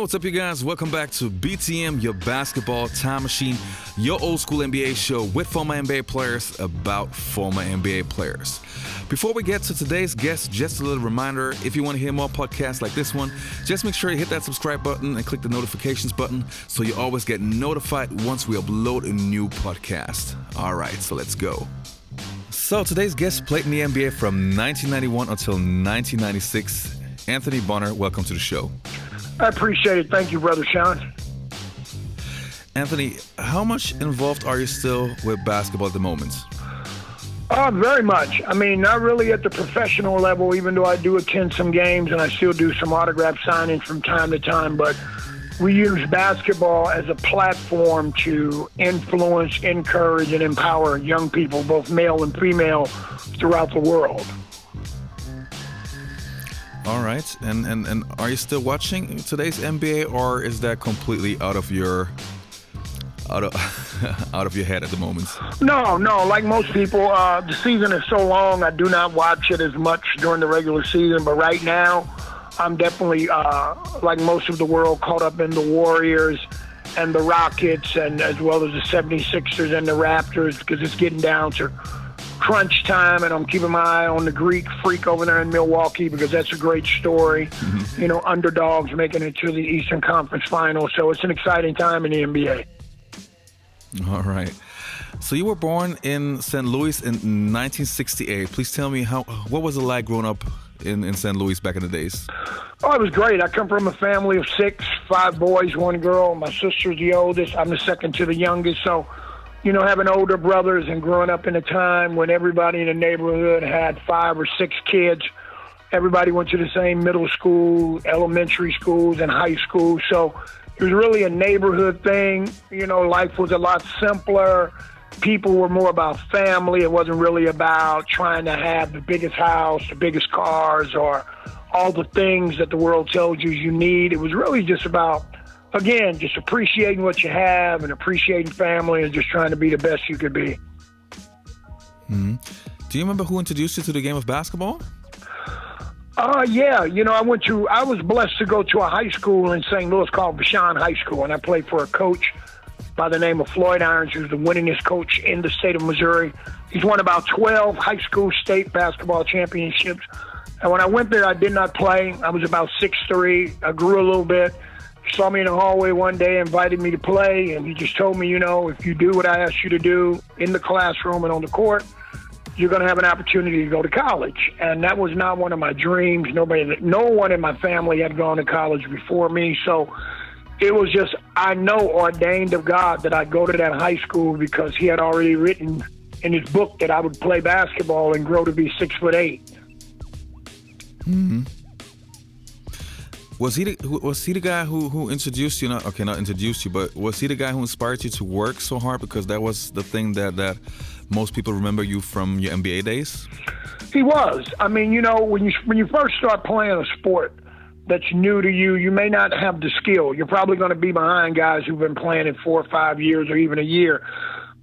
what's up, you guys? Welcome back to BTM, your basketball time machine, your old school NBA show with former NBA players about former NBA players. Before we get to today's guest, just a little reminder, if you want to hear more podcasts like this one, just make sure you hit that subscribe button and click the notifications button so you always get notified once we upload a new podcast. All right, so let's go. So today's guest played in the NBA from 1991 until 1996. Anthony Bonner, welcome to the show. I appreciate it. Thank you, Brother Sean. Anthony, how much involved are you still with basketball at the moment? Very much. I mean, not really at the professional level, even though I do attend some games and I still do some autograph signings from time to time. But we use basketball as a platform to influence, encourage, and empower young people, both male and female, throughout the world. All right. And are you still watching today's NBA, or is that completely out of your head at the moment? No. Like most people, the season is so long, I do not watch it as much during the regular season. But right now, I'm definitely, like most of the world, caught up in the Warriors and the Rockets, and as well as the 76ers and the Raptors, because it's getting down to crunch time, and I'm keeping my eye on the Greek Freak over there in Milwaukee, because that's a great story. Mm-hmm. You know, underdogs making it to the Eastern Conference Finals. So it's an exciting time in the NBA. All right. So you were born in St. Louis in 1968. Please tell me what was it like growing up in St. Louis back in the days? Oh, it was great. I come from a family of 6, 5 boys, 1 girl. My sister's the oldest. I'm the second to the youngest. So, you know, having older brothers and growing up in a time when everybody in the neighborhood had 5 or 6 kids, everybody went to the same middle school, elementary schools, and high school. So it was really a neighborhood thing. You know, life was a lot simpler. People were more about family. It wasn't really about trying to have the biggest house, the biggest cars, or all the things that the world tells you need. It was really just about, again, just appreciating what you have and appreciating family and just trying to be the best you could be. Mm-hmm. Do you remember who introduced you to the game of basketball? Yeah. You know, I was blessed to go to a high school in St. Louis called Vashon High School, and I played for a coach by the name of Floyd Irons, who's the winningest coach in the state of Missouri. He's won about 12 high school state basketball championships. And when I went there, I did not play. I was about 6'3". I grew a little bit. He saw me in the hallway one day, invited me to play, and he just told me, you know, if you do what I asked you to do in the classroom and on the court, you're going to have an opportunity to go to college. And that was not one of my dreams. No one in my family had gone to college before me. So it was just, I know, ordained of God that I go to that high school, because he had already written in his book that I would play basketball and grow to be 6'8". Mm-hmm. Was he the guy who introduced you? Not introduced you, but was he the guy who inspired you to work so hard? Because that was the thing that most people remember you from your NBA days. He was. I mean, you know, when you first start playing a sport that's new to you, you may not have the skill. You're probably going to be behind guys who've been playing it 4 or 5 years or even a year.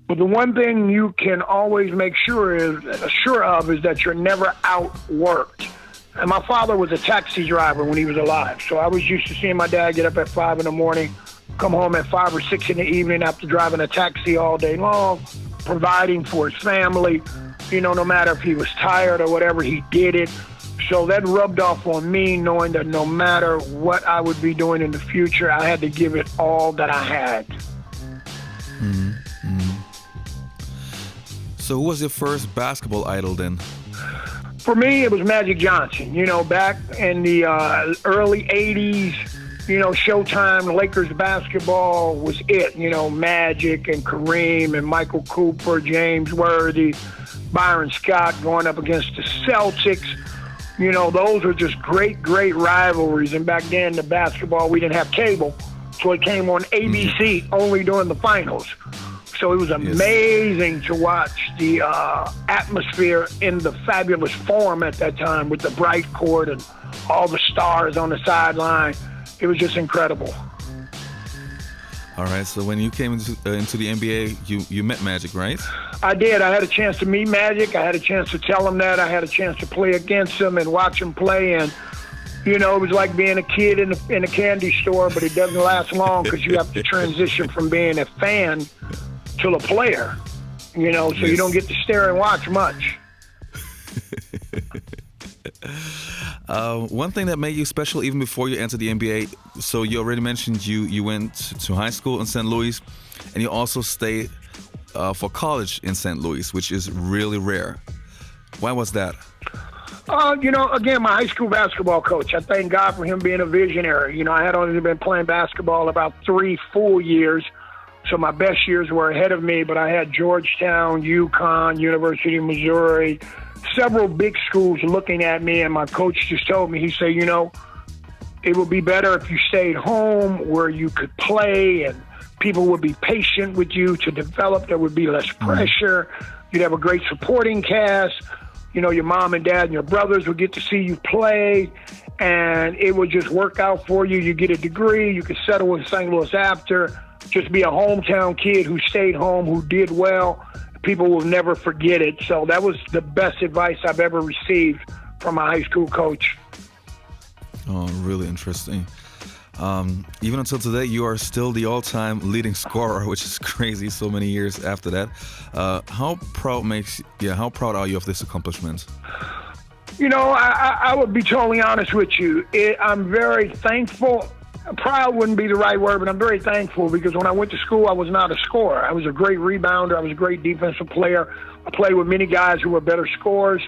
But the one thing you can always make sure of is that you're never outworked. And my father was a taxi driver when he was alive. So I was used to seeing my dad get up at 5 in the morning, come home at 5 or 6 in the evening after driving a taxi all day long, providing for his family. You know, no matter if he was tired or whatever, he did it. So that rubbed off on me, knowing that no matter what I would be doing in the future, I had to give it all that I had. Mm-hmm. Mm-hmm. So who was your first basketball idol then? For me, it was Magic Johnson. You know, back in the early 80s, you know, Showtime, Lakers basketball was it. You know, Magic and Kareem and Michael Cooper, James Worthy, Byron Scott going up against the Celtics. You know, those were just great, great rivalries. And back then, the basketball, we didn't have cable, so it came on ABC only during the finals. So it was amazing to watch the atmosphere in the fabulous Forum at that time with the bright court and all the stars on the sideline. It was just incredible. All right, so when you came into the NBA, you met Magic, right? I did. I had a chance to meet Magic. I had a chance to tell him that. I had a chance to play against him and watch him play. And You know, it was like being a kid in a candy store, but it doesn't last long because you have to transition from being a fan to a player. You know, so you don't get to stare and watch much. One thing that made you special even before you entered the NBA, so you already mentioned you went to high school in St. Louis, and you also stayed for college in St. Louis, which is really rare. Why was that? You know, again, my high school basketball coach, I thank God for him being a visionary. You know, I had only been playing basketball about 3 full years, so my best years were ahead of me, but I had Georgetown, UConn, University of Missouri, several big schools looking at me, and my coach just told me, he said, you know, it would be better if you stayed home where you could play and people would be patient with you to develop. There would be less pressure. You'd have a great supporting cast. You know, your mom and dad and your brothers would get to see you play, and it would just work out for you. You get a degree. You could settle in St. Louis after. Just be a hometown kid who stayed home, who did well. People will never forget it. So that was the best advice I've ever received from my high school coach. Oh, really interesting. Even until today, you are still the all-time leading scorer, which is crazy. So many years after that, how proud are you of this accomplishment? You know, I would be totally honest with you. I'm very thankful. Proud wouldn't be the right word, but I'm very thankful because when I went to school, I was not a scorer. I was a great rebounder. I was a great defensive player. I played with many guys who were better scorers.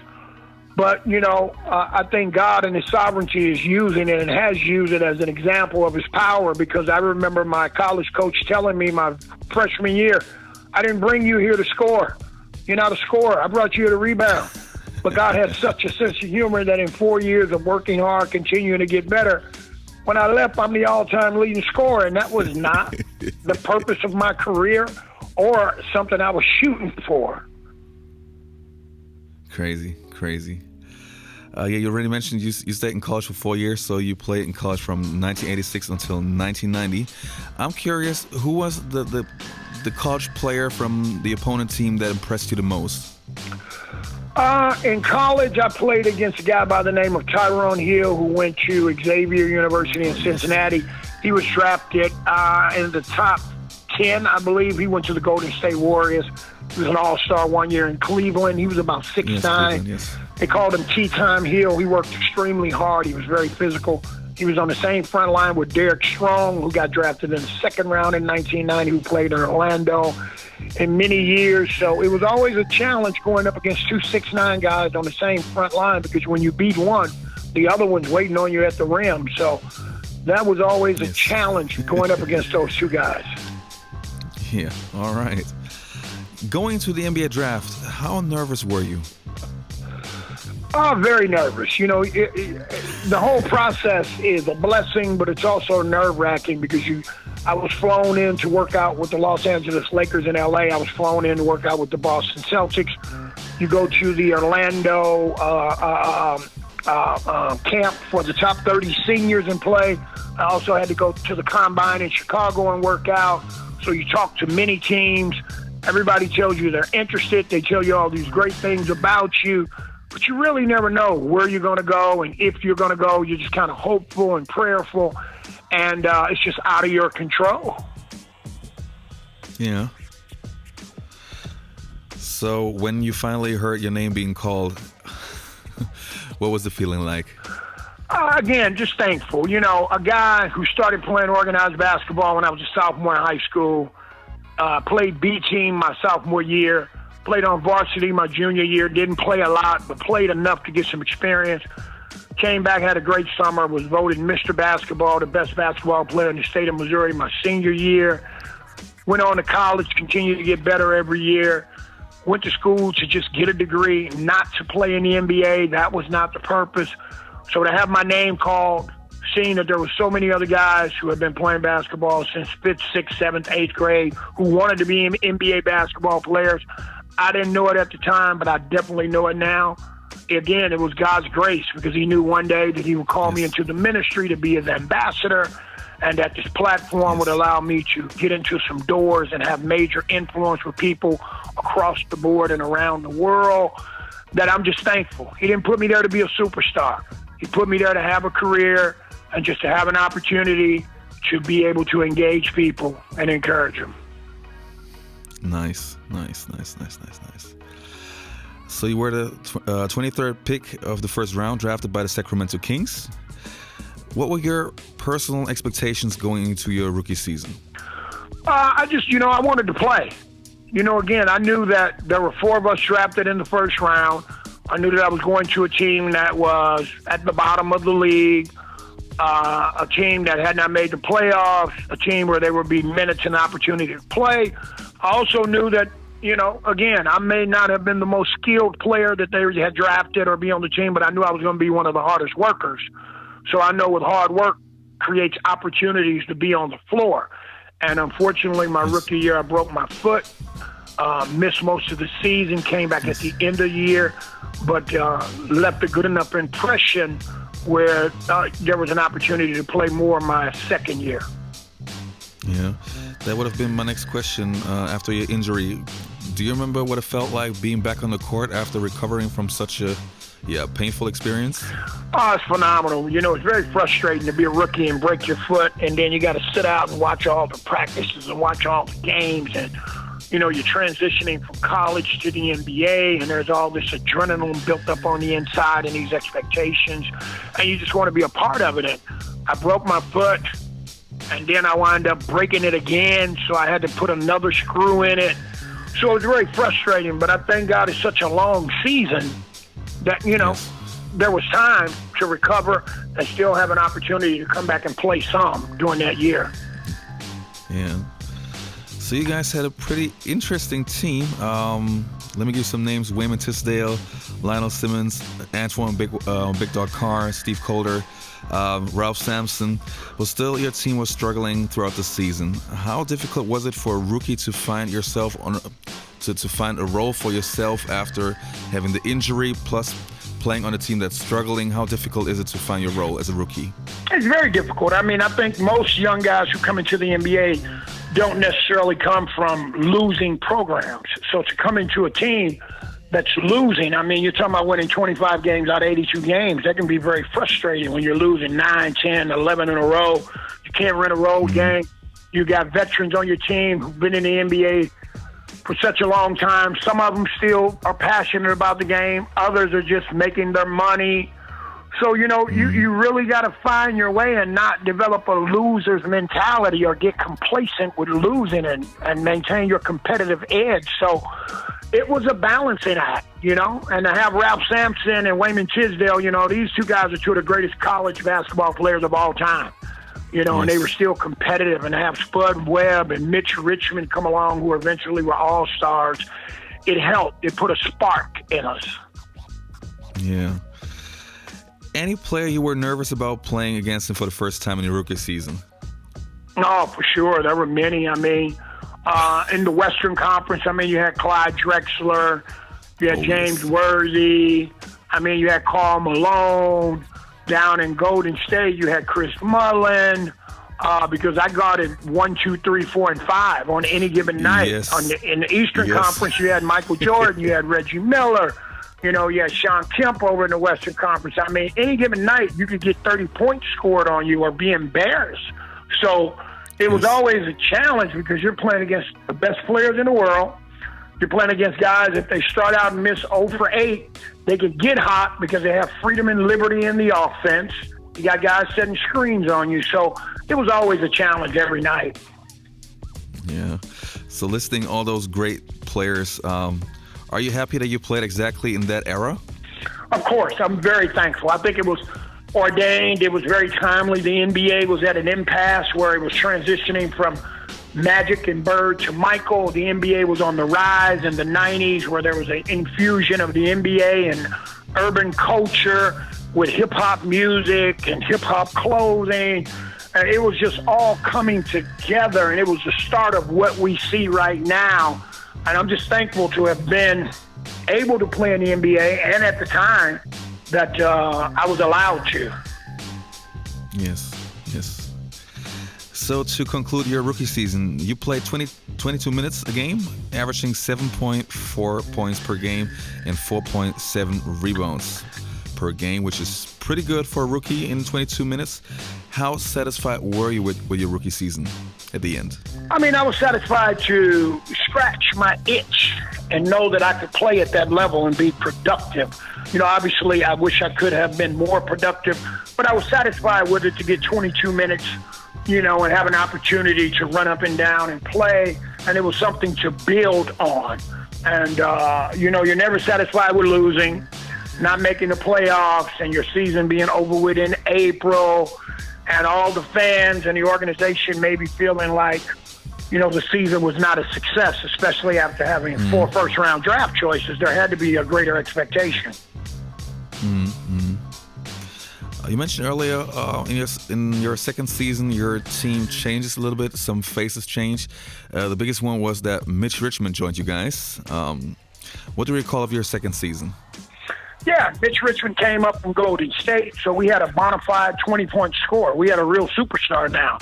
But, you know, I think God in His sovereignty is using it and has used it as an example of His power, because I remember my college coach telling me my freshman year, I didn't bring you here to score. You're not a scorer. I brought you here to rebound. But God has such a sense of humor that in 4 years of working hard, continuing to get better, when I left, I'm the all-time leading scorer, and that was not the purpose of my career or something I was shooting for. Crazy. Yeah, you already mentioned you stayed in college for 4 years, so you played in college from 1986 until 1990. I'm curious, who was the college player from the opponent team that impressed you the most? In college, I played against a guy by the name of Tyrone Hill, who went to Xavier University in Cincinnati. He was drafted in the top 10, I believe. He went to the Golden State Warriors. He was an all-star 1 year in Cleveland. He was about 6'9". Yes. They called him Tea-Time Hill. He worked extremely hard. He was very physical. He was on the same front line with Derek Strong, who got drafted in the second round in 1990, who played in Orlando in many years. So it was always a challenge going up against 2 6'9" guys on the same front line, because when you beat one, the other one's waiting on you at the rim. So that was always a challenge going up against those two guys. Yeah, all right. Going to the NBA draft, how nervous were you? Oh, very nervous. You know, the whole process is a blessing, but it's also nerve-wracking because I was flown in to work out with the Los Angeles Lakers in L.A. I was flown in to work out with the Boston Celtics. You go to the Orlando camp for the top 30 seniors and play. I also had to go to the Combine in Chicago and work out. So you talk to many teams. Everybody tells you they're interested. They tell you all these great things about you. But you really never know where you're going to go, and if you're going to go, you're just kind of hopeful and prayerful, and it's just out of your control. Yeah. So when you finally heard your name being called, what was the feeling like? Again, just thankful. You know, a guy who started playing organized basketball when I was a sophomore in high school, played B team my sophomore year, played on varsity my junior year, didn't play a lot, but played enough to get some experience. Came back, had a great summer, was voted Mr. Basketball, the best basketball player in the state of Missouri my senior year. Went on to college, continued to get better every year. Went to school to just get a degree, not to play in the NBA. That was not the purpose. So to have my name called, seeing that there were so many other guys who had been playing basketball since 5th, 6th, 7th, 8th grade who wanted to be NBA basketball players, I didn't know it at the time, but I definitely know it now. Again, it was God's grace, because He knew one day that He would call me into the ministry to be His ambassador, and that this platform would allow me to get into some doors and have major influence with people across the board and around the world, that I'm just thankful. He didn't put me there to be a superstar. He put me there to have a career and just to have an opportunity to be able to engage people and encourage them. Nice. So you were the 23rd pick of the first round, drafted by the Sacramento Kings. What were your personal expectations going into your rookie season? I wanted to play. Again, I knew that there were 4 of us drafted in the first round. I knew that I was going to a team that was at the bottom of the league, a team that had not made the playoffs, a team where there would be minutes and opportunity to play. I also knew that, again, I may not have been the most skilled player that they had drafted or be on the team, but I knew I was going to be one of the hardest workers. So I know with hard work creates opportunities to be on the floor. And unfortunately, my rookie year, I broke my foot, missed most of the season, came back at the end of the year, but left a good enough impression where there was an opportunity to play more my second year. Yeah, that would have been my next question after your injury. Do you remember what it felt like being back on the court after recovering from such a painful experience? Oh, it's phenomenal. It's very frustrating to be a rookie and break your foot, and then you got to sit out and watch all the practices and watch all the games, and you're transitioning from college to the NBA, and there's all this adrenaline built up on the inside and these expectations, and you just want to be a part of it. And I broke my foot, and then I wound up breaking it again, so I had to put another screw in it. So it was very frustrating, but I thank God it's such a long season that, there was time to recover and still have an opportunity to come back and play some during that year. Yeah. So you guys had a pretty interesting team. Let me give you some names: Wayman Tisdale, Lionel Simmons, Antoine Big Dog Carr, Steve Calder, Ralph Sampson. Well, still your team was struggling throughout the season. How difficult was it for a rookie to find yourself to find a role for yourself after having the injury plus playing on a team that's struggling? How difficult is it to find your role as a rookie? It's very difficult. I think most young guys who come into the NBA don't necessarily come from losing programs. So to come into a team that's losing, you're talking about winning 25 games out of 82 games. That can be very frustrating when you're losing 9, 10, 11 in a row. You can't win a road game. You got veterans on your team who've been in the NBA for such a long time. Some of them still are passionate about the game. Others are just making their money. So, you really got to find your way and not develop a loser's mentality or get complacent with losing and maintain your competitive edge. So it was a balancing act, and to have Ralph Sampson and Wayman Tisdale, these 2 guys are 2 of the greatest college basketball players of all time. And they were still competitive, and to have Spud Webb and Mitch Richmond come along, who eventually were all-stars, it helped. It put a spark in us. Yeah. Any player you were nervous about playing against him for the first time in your rookie season? Oh, for sure. There were many. In the Western Conference, you had Clyde Drexler, you had James Worthy, you had Karl Malone. Down in Golden State, you had Chris Mullin, because I guarded 1, 2, 3, 4, and 5 on any given night. Yes. In the Eastern Conference, you had Michael Jordan, you had Reggie Miller, you had Sean Kemp over in the Western Conference. Any given night, you could get 30 points scored on you or be embarrassed. So it was always a challenge because you're playing against the best players in the world. You're playing against guys, if they start out and miss 0 for 8, they can get hot because they have freedom and liberty in the offense. You got guys setting screens on you. So it was always a challenge every night. Yeah. So listing all those great players, are you happy that you played exactly in that era? Of course. I'm very thankful. I think it was ordained. It was very timely. The NBA was at an impasse where it was transitioning from Magic and Bird to Michael. The NBA was on the rise in the 90s where there was an infusion of the NBA and urban culture with hip-hop music and hip-hop clothing. And it was just all coming together, and it was the start of what we see right now. And I'm just thankful to have been able to play in the NBA, and at the time that I was allowed to. Yes. So to conclude your rookie season, you played 22 minutes a game, averaging 7.4 points per game and 4.7 rebounds per game, which is pretty good for a rookie in 22 minutes. How satisfied were you with your rookie season at the end? I mean, I was satisfied to scratch my itch and know that I could play at that level and be productive. You know, obviously, I wish I could have been more productive, but I was satisfied with it to get 22 minutes, you know, and have an opportunity to run up and down and play, and it was something to build on. And, you know, you're never satisfied with losing, not making the playoffs, and your season being over with in April, and all the fans and the organization maybe feeling like, you know, the season was not a success, especially after having 4 first-round draft choices. There had to be a greater expectation. You mentioned earlier in your second season, your team changes a little bit. Some faces change. The biggest one was that Mitch Richmond joined you guys. What do you recall of your second season? Yeah, Mitch Richmond came up from Golden State, so we had a bona fide 20-point scorer. We had a real superstar now.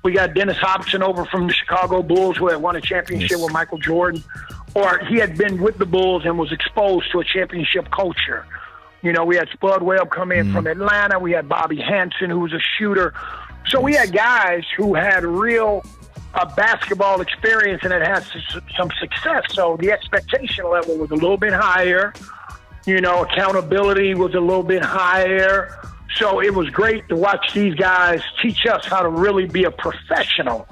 We got Dennis Hobson over from the Chicago Bulls, who had won a championship with Michael Jordan, or he had been with the Bulls and was exposed to a championship culture. You know, we had Spud Webb come in from Atlanta. We had Bobby Hansen, who was a shooter. So we had guys who had real basketball experience and had had some success. So the expectation level was a little bit higher. You know, accountability was a little bit higher. So it was great to watch these guys teach us how to really be a professional,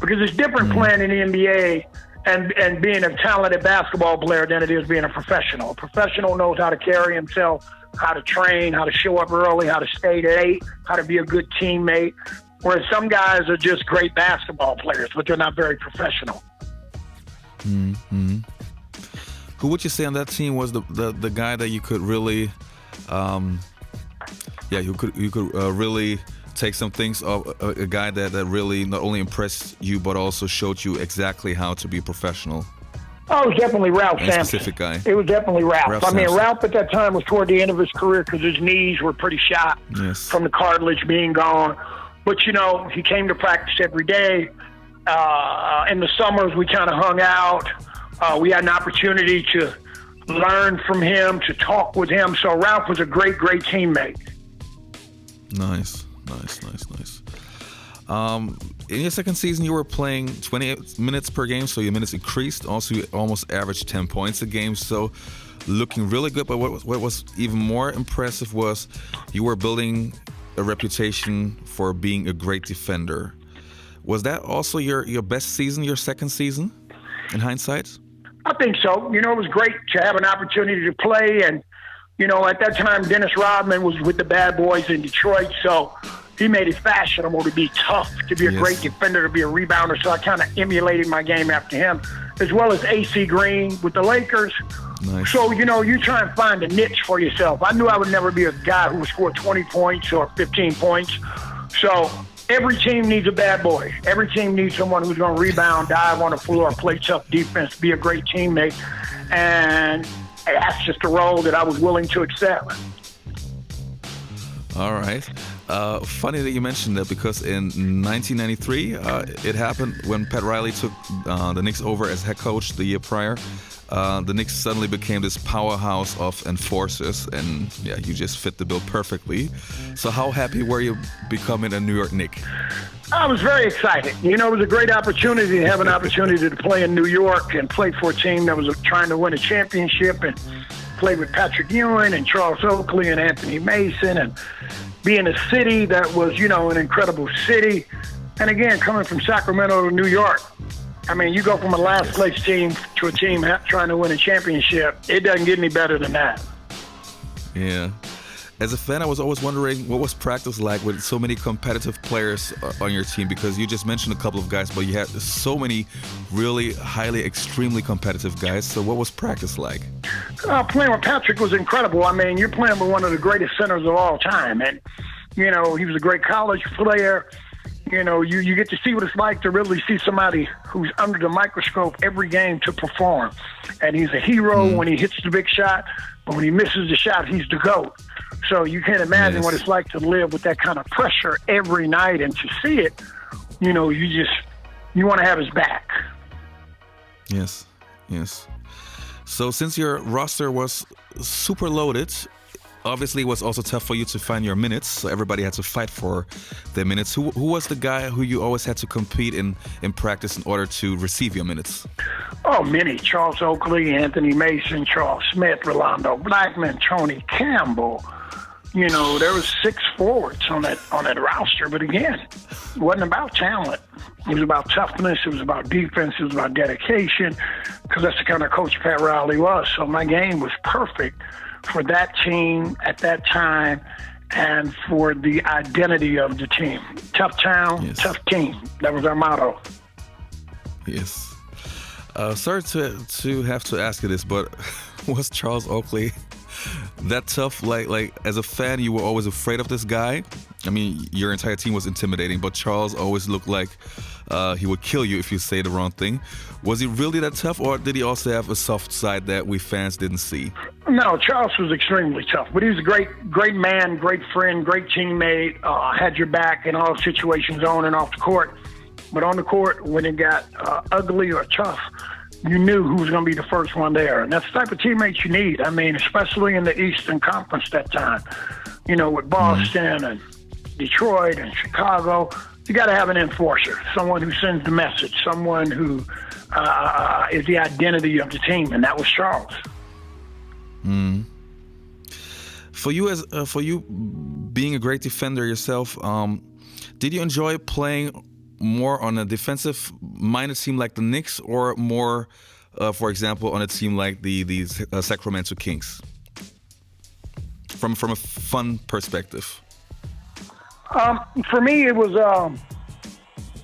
because it's different playing in the NBA and being a talented basketball player than it is being a professional. A professional knows how to carry himself, how to train, how to show up early, how to stay late, how to be a good teammate, whereas some guys are just great basketball players, but they're not very professional. Who would you say on that team was the guy that you could really, you could really take some things of a guy that really not only impressed you but also showed you exactly how to be a professional? Oh, it was definitely Ralph Sampson. Specific guy. It was definitely Ralph. I mean, Sampson. Ralph at that time was toward the end of his career because his knees were pretty shot from the cartilage being gone. But, you know, he came to practice every day. In the summers, we kind of hung out. We had an opportunity to learn from him, to talk with him. So Ralph was a great, great teammate. Nice. In your second season, you were playing 28 minutes per game, so your minutes increased. Also, you almost averaged 10 points a game, so looking really good. But what was even more impressive was you were building a reputation for being a great defender. Was that also your best season, your second season, in hindsight? I think so. You know, it was great to have an opportunity to play. And, you know, at that time, Dennis Rodman was with the Bad Boys in Detroit, so he made it fashionable to be tough, to be a great defender, to be a rebounder. So I kind of emulated my game after him, as well as AC Green with the Lakers. Nice. So, you know, you try and find a niche for yourself. I knew I would never be a guy who would score 20 points or 15 points. So every team needs a bad boy. Every team needs someone who's going to rebound, dive on the floor, play tough defense, be a great teammate. And that's just a role that I was willing to accept. All right. Funny that you mentioned that, because in 1993, it happened when Pat Riley took the Knicks over as head coach the year prior. The Knicks suddenly became this powerhouse of enforcers, and you just fit the bill perfectly. So how happy were you becoming a New York Knick? I was very excited. You know, it was a great opportunity to have an opportunity to play in New York and play for a team that was trying to win a championship, and play with Patrick Ewing and Charles Oakley and Anthony Mason, and be in a city that was, you know, an incredible city. And again, coming from Sacramento to New York, I mean, you go from a last place team to a team trying to win a championship. It doesn't get any better than that. Yeah. As a fan, I was always wondering what was practice like with so many competitive players on your team, because you just mentioned a couple of guys, but you had so many really highly, extremely competitive guys. So what was practice like? Playing with Patrick was incredible. I mean, you're playing with one of the greatest centers of all time. And, you know, he was a great college player. You know, you get to see what it's like to really see somebody who's under the microscope every game to perform. And he's a hero when he hits the big shot, but when he misses the shot, he's the GOAT. So you can't imagine what it's like to live with that kind of pressure every night, and to see it, you know, you want to have his back. Yes. So since your roster was super loaded, obviously, it was also tough for you to find your minutes. So everybody had to fight for their minutes. Who was the guy who you always had to compete in practice in order to receive your minutes? Oh, many. Charles Oakley, Anthony Mason, Charles Smith, Rolando Blackman, Tony Campbell. You know, there was 6 forwards on that roster. But again, it wasn't about talent. It was about toughness. It was about defense. It was about dedication, because that's the kind of coach Pat Riley was. So my game was perfect for that team at that time and for the identity of the team. Tough town, yes. Tough team. That was our motto. Yes. Sorry to have to ask you this, but was Charles Oakley that tough? Like as a fan, you were always afraid of this guy? I mean, your entire team was intimidating, but Charles always looked like he would kill you if you say the wrong thing. Was he really that tough, or did he also have a soft side that we fans didn't see? No, Charles was extremely tough, but he was a great man, great friend, great teammate, had your back in all situations on and off the court. But on the court, when it got ugly or tough, you knew who was going to be the first one there. And that's the type of teammates you need. I mean, especially in the Eastern Conference that time, you know, with Boston and Detroit and Chicago. You got to have an enforcer, someone who sends the message, someone who is the identity of the team, and that was Charles. For you being a great defender yourself, did you enjoy playing more on a defensive-minded team like the Knicks, or more, for example, on a team like the Sacramento Kings? From a fun perspective. For me, it was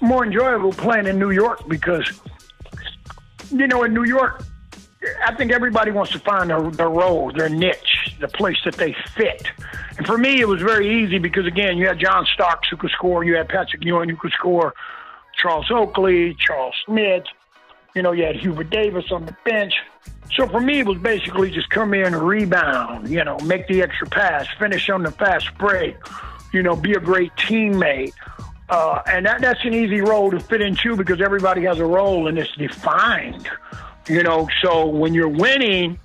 more enjoyable playing in New York because, you know, in New York, I think everybody wants to find their role, their niche, the place that they fit. And for me, it was very easy because, again, you had John Starks who could score, you had Patrick Ewing who could score, Charles Oakley, Charles Smith, you know, you had Hubert Davis on the bench. So for me, it was basically just come in, rebound, you know, make the extra pass, finish on the fast break, you know, be a great teammate. And that's an easy role to fit into because everybody has a role and it's defined, you know. So when you're winning,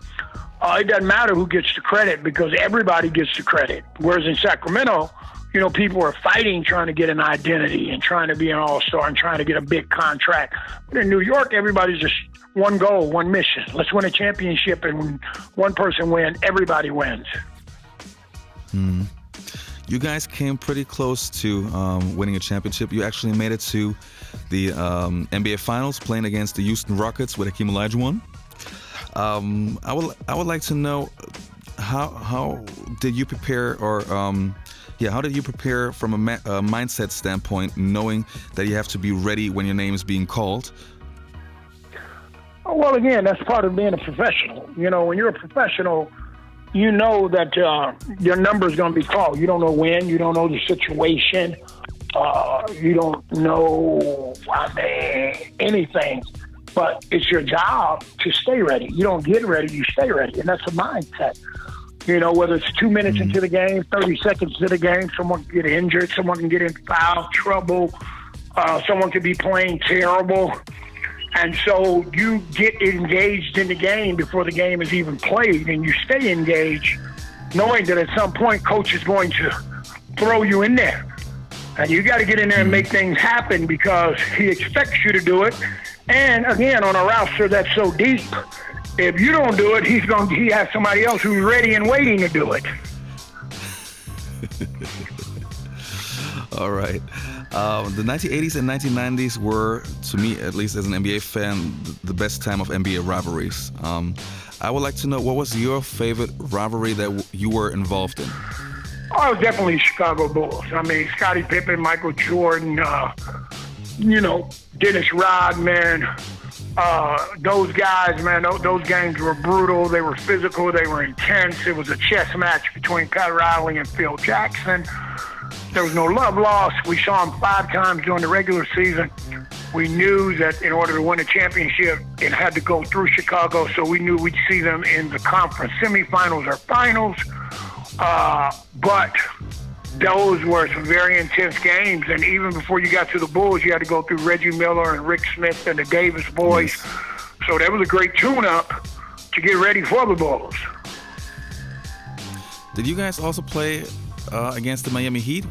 it doesn't matter who gets the credit because everybody gets the credit. Whereas in Sacramento, you know, people are fighting trying to get an identity and trying to be an all-star and trying to get a big contract. But in New York, everybody's just one goal, one mission. Let's win a championship, and when one person wins, everybody wins. You guys came pretty close to winning a championship. You actually made it to the NBA Finals, playing against the Houston Rockets with Hakeem Olajuwon. I would like to know how did you prepare, or how did you prepare from a mindset standpoint, knowing that you have to be ready when your name is being called? Well, again, that's part of being a professional. You know, when you're a professional, you know that your number is going to be called. You don't know when. You don't know the situation. You don't know anything. But it's your job to stay ready. You don't get ready, you stay ready. And that's a mindset. You know, whether it's 2 minutes into the game, 30 seconds into the game, someone can get injured, someone can get in foul trouble, someone could be playing terrible. And so you get engaged in the game before the game is even played, and you stay engaged, knowing that at some point coach is going to throw you in there. And you got to get in there and make things happen because he expects you to do it. And again, on a roster that's so deep, if you don't do it, he has somebody else who's ready and waiting to do it. All right. The 1980s and 1990s were, to me, at least as an NBA fan, the best time of NBA rivalries. I would like to know, what was your favorite rivalry that you were involved in? Oh, it was definitely Chicago Bulls. I mean, Scottie Pippen, Michael Jordan, you know, Dennis Rodman, those guys, man, those games were brutal. They were physical. They were intense. It was a chess match between Pat Riley and Phil Jackson. There was no love lost. We saw them 5 times during the regular season. We knew that in order to win a championship, it had to go through Chicago, so we knew we'd see them in the conference semifinals or finals. But those were some very intense games, and even before you got to the Bulls, you had to go through Reggie Miller and Rick Smith and the Davis boys. So that was a great tune-up to get ready for the Bulls. Did you guys also play against the Miami Heat?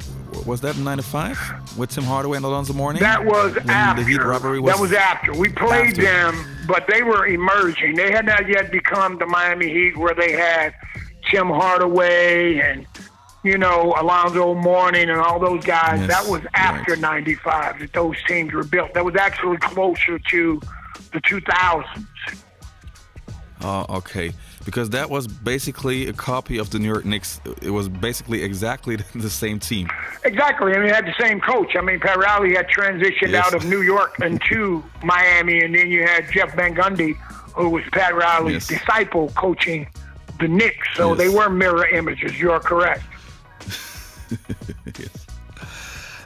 Was that in '95 with Tim Hardaway and Alonzo Mourning? That was when after. The Heat rivalry was that was after. We played them, but they were emerging. They had not yet become the Miami Heat where they had Tim Hardaway and, Alonzo Mourning and all those guys. Yes, that was after right. '95 that those teams were built. That was actually closer to the 2000s. Oh, okay. Because that was basically a copy of the New York Knicks. It was basically exactly the same team. Exactly. I mean, it had the same coach. I mean, Pat Riley had transitioned out of New York into Miami, and then you had Jeff Van Gundy, who was Pat Riley's disciple, coaching the Knicks. So they were mirror images. You are correct. Yes.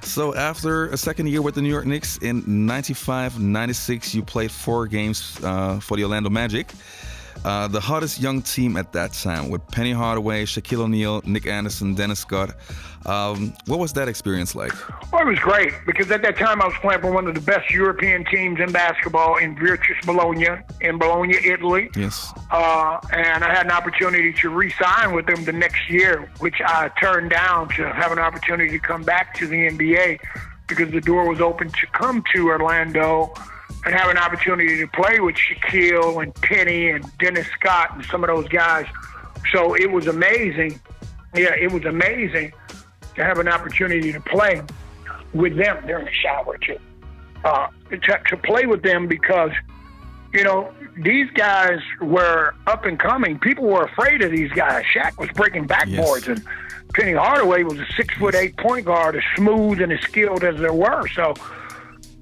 So after a second year with the New York Knicks in '95-'96, you played 4 games for the Orlando Magic. The hottest young team at that time with Penny Hardaway, Shaquille O'Neal, Nick Anderson, Dennis Scott. What was that experience like? Well, it was great because at that time I was playing for one of the best European teams in basketball in Virtus Bologna, in Bologna, Italy. Yes. And I had an opportunity to re-sign with them the next year, which I turned down to have an opportunity to come back to the NBA because the door was open to come to Orlando and have an opportunity to play with Shaquille and Penny and Dennis Scott and some of those guys. So it was amazing. Yeah, it was amazing to have an opportunity to play with them. They're in the shower, too. To play with them because, these guys were up and coming. People were afraid of these guys. Shaq was breaking backboards, and Penny Hardaway was a 6'8" point guard, as smooth and as skilled as there were. So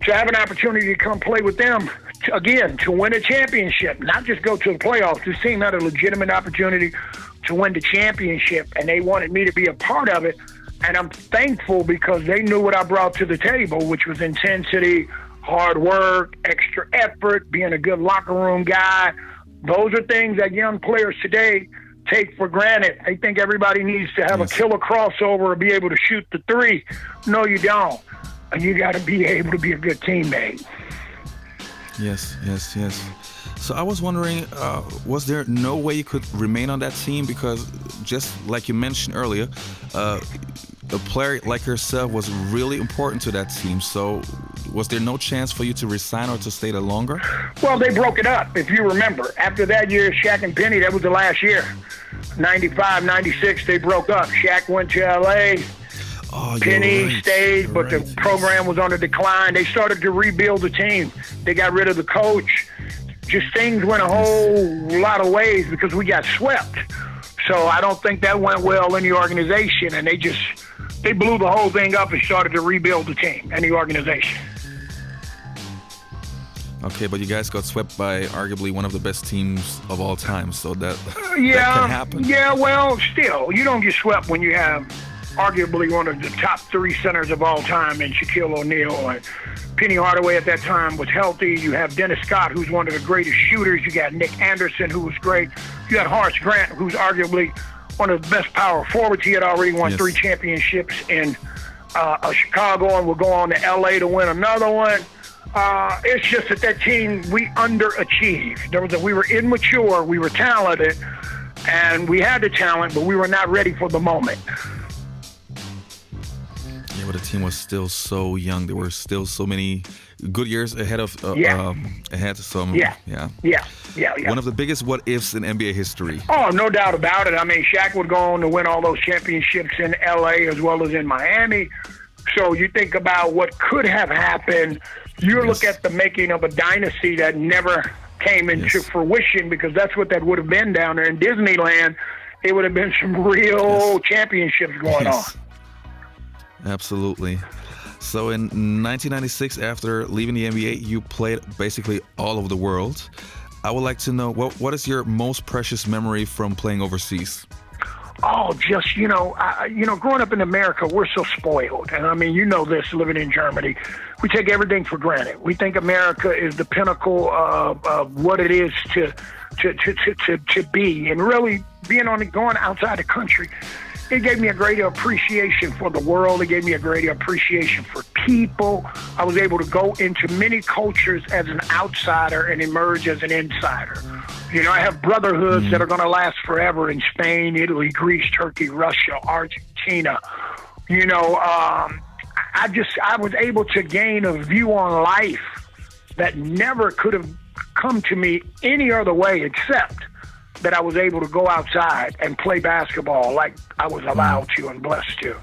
to have an opportunity to come play with them, to win a championship, not just go to the playoffs. This team had a legitimate opportunity to win the championship, and they wanted me to be a part of it. And I'm thankful because they knew what I brought to the table, which was intensity, hard work, extra effort, being a good locker room guy. Those are things that young players today take for granted. They think everybody needs to have a killer crossover or be able to shoot the three. No, you don't. And you got to be able to be a good teammate. Yes. So I was wondering, was there no way you could remain on that team? Because just like you mentioned earlier, a player like yourself was really important to that team. So was there no chance for you to resign or to stay there longer? Well, they broke it up, if you remember. After that year, Shaq and Penny, that was the last year. 95, 96, they broke up. Shaq went to L.A., Penny stayed, but the program was on a decline. They started to rebuild the team. They got rid of the coach. Just things went a whole lot of ways because we got swept. So I don't think that went well in the organization, and they blew the whole thing up and started to rebuild the team and the organization. Okay, but you guys got swept by arguably one of the best teams of all time, so that can happen. Yeah, well, still, you don't get swept when you have arguably one of the top 3 centers of all time in Shaquille O'Neal. And Penny Hardaway at that time was healthy. You have Dennis Scott, who's one of the greatest shooters. You got Nick Anderson, who was great. You got Horace Grant, who's arguably one of the best power forwards. He had already won 3 championships in Chicago and will go on to L.A. to win another one. It's just that team, we underachieved. We were immature, we were talented, and we had the talent, but we were not ready for the moment. Yeah, but the team was still so young. There were still so many good years ahead of some. One of the biggest what ifs in NBA history. Oh, no doubt about it. I mean, Shaq would go on to win all those championships in LA as well as in Miami. So you think about what could have happened. You look at the making of a dynasty that never came into fruition, because that's what that would have been down there in Disneyland. It would have been some real championships going on. Absolutely. So in 1996, after leaving the NBA, you played basically all over the world. I would like to know, what is your most precious memory from playing overseas? Oh, just, growing up in America, we're so spoiled. And I mean, you know this, living in Germany. We take everything for granted. We think America is the pinnacle of what it is to be. And really going outside the country, It gave me a greater appreciation for the world. It gave me a greater appreciation for people. I was able to go into many cultures as an outsider and emerge as an insider. You know, I have brotherhoods that are going to last forever in Spain, Italy, Greece, Turkey, Russia, Argentina. You know, I was able to gain a view on life that never could have come to me any other way except that I was able to go outside and play basketball like I was allowed to and blessed to.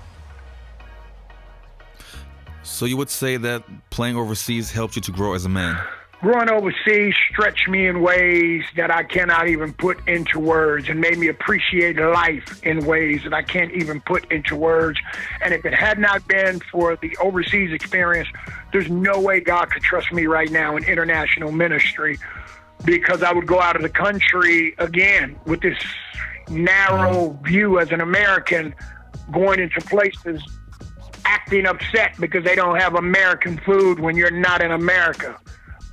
So you would say that playing overseas helped you to grow as a man? Growing overseas stretched me in ways that I cannot even put into words, and made me appreciate life in ways that I can't even put into words. And if it had not been for the overseas experience, there's no way God could trust me right now in international ministry, because I would go out of the country again with this narrow view as an American, going into places acting upset because they don't have American food when you're not in America,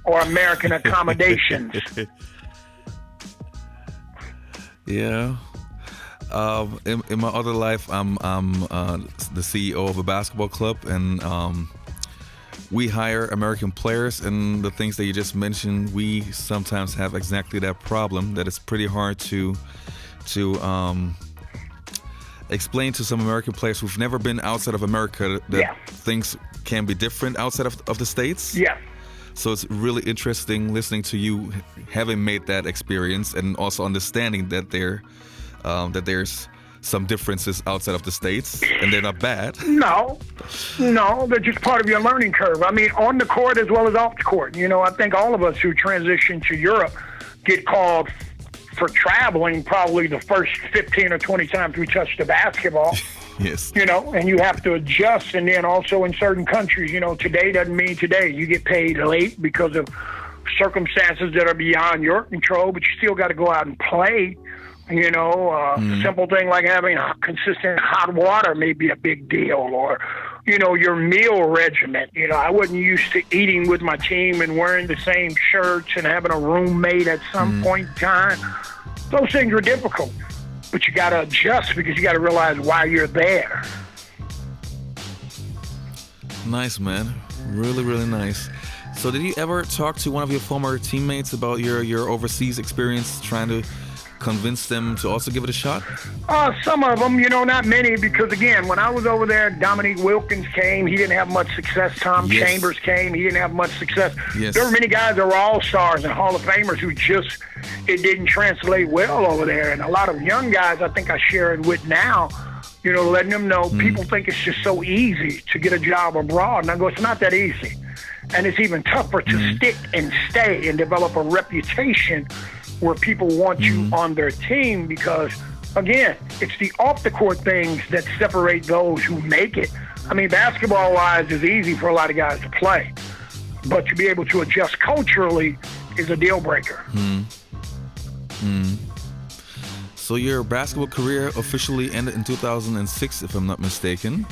or American accommodations. Yeah. In my other life, I'm the CEO of a basketball club, and we hire American players. And the things that you just mentioned, we sometimes have exactly that problem, that it's pretty hard to explain to some American players who've never been outside of America that things can be different outside of the States. Yeah. So it's really interesting listening to you having made that experience, and also understanding that there's some differences outside of the States, and they're not bad. No, they're just part of your learning curve. I mean, on the court as well as off the court. You know, I think all of us who transition to Europe get called for traveling probably the first 15 or 20 times we touch the basketball. Yes. You know, and you have to adjust. And then also in certain countries, you know, today doesn't mean today. You get paid late because of circumstances that are beyond your control, but you still got to go out and play. You know, simple thing like having consistent hot water may be a big deal, or, you know, your meal regimen. You know, I wasn't used to eating with my team and wearing the same shirts and having a roommate at some point in time. Those things were difficult. But you got to adjust, because you got to realize why you're there. Nice, man. Really, really nice. So did you ever talk to one of your former teammates about your overseas experience, trying to convince them to also give it a shot? Some of them, you know, not many, because again, when I was over there, Dominique Wilkins came. He didn't have much success. Tom Chambers came. He didn't have much success. Yes. There were many guys that were all-stars and Hall of Famers who just, it didn't translate well over there. And a lot of young guys I think I share it with now, you know, letting them know people think it's just so easy to get a job abroad. And I go, it's not that easy. And it's even tougher to stick and stay and develop a reputation where people want you on their team, because, again, it's the off-the-court things that separate those who make it. I mean, basketball-wise, it's easy for a lot of guys to play, but to be able to adjust culturally is a deal-breaker. So your basketball career officially ended in 2006, if I'm not mistaken.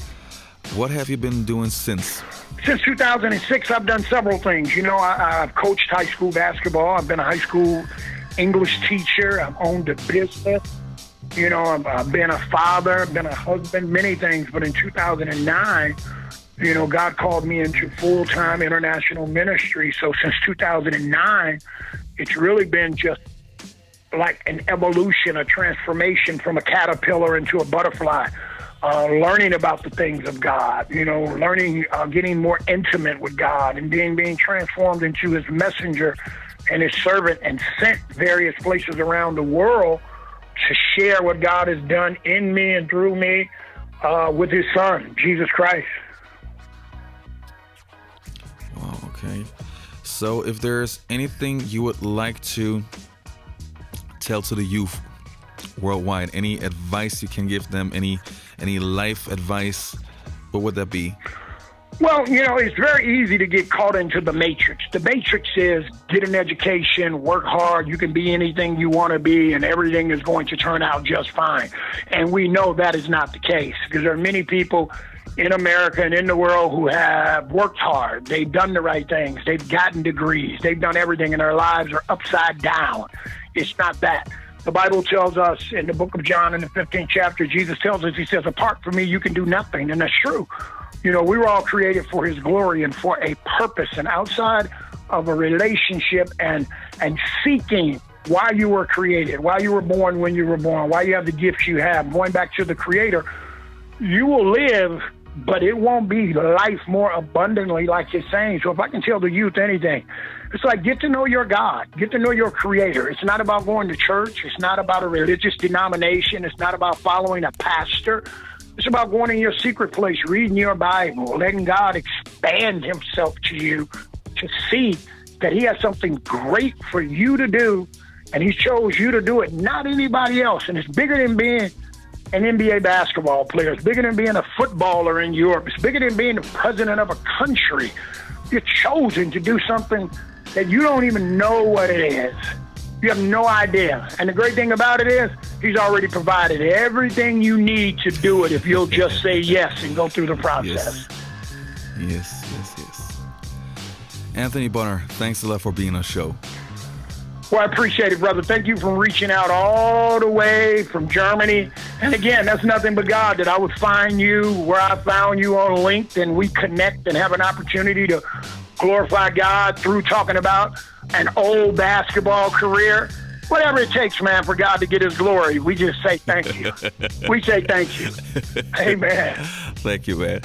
What have you been doing since? Since 2006, I've done several things. You know, I've coached high school basketball. I've been a high school English teacher. I've owned a business. You know, I've been a father, I've been a husband, many things. But in 2009, you know, God called me into full-time international ministry. So since 2009, it's really been just like an evolution, a transformation from a caterpillar into a butterfly. Learning about the things of God, you know, learning, getting more intimate with God, and being transformed into his messenger and his servant, and sent various places around the world to share what God has done in me and through me with his son, Jesus Christ. Wow, okay. So if there's anything you would like to tell to the youth worldwide, any advice you can give them, any life advice, what would that be? Well, you know, it's very easy to get caught into the matrix. The matrix is get an education, work hard, you can be anything you want to be, and everything is going to turn out just fine. And we know that is not the case, because there are many people in America and in the world who have worked hard. They've done the right things. They've gotten degrees. They've done everything, and their lives are upside down. It's not that. The Bible tells us in the book of John in the 15th chapter, Jesus tells us, he says, apart from me, you can do nothing. And that's true. You know, we were all created for his glory and for a purpose. And outside of a relationship and seeking why you were created, why you were born when you were born, why you have the gifts you have, going back to the Creator, you will live, but it won't be life more abundantly like it's saying. So if I can tell the youth anything, it's like, get to know your God, get to know your Creator. It's not about going to church. It's not about a religious denomination. It's not about following a pastor. It's about going in your secret place, reading your Bible, letting God expand himself to you to see that he has something great for you to do, and he chose you to do it, not anybody else. And it's bigger than being an NBA basketball player. It's bigger than being a footballer in Europe. It's bigger than being the president of a country. You're chosen to do something that you don't even know what it is. You have no idea. And the great thing about it is he's already provided everything you need to do it if you'll just say yes and go through the process. Yes. Anthony Bunner, thanks a lot for being on the show. Well, I appreciate it, brother. Thank you for reaching out all the way from Germany. And again, that's nothing but God, that I would find you where I found you on LinkedIn. We connect and have an opportunity to glorify God through talking about an old basketball career. Whatever it takes, man, for God to get his glory. We just say thank you. We say thank you. Amen. Thank you, man.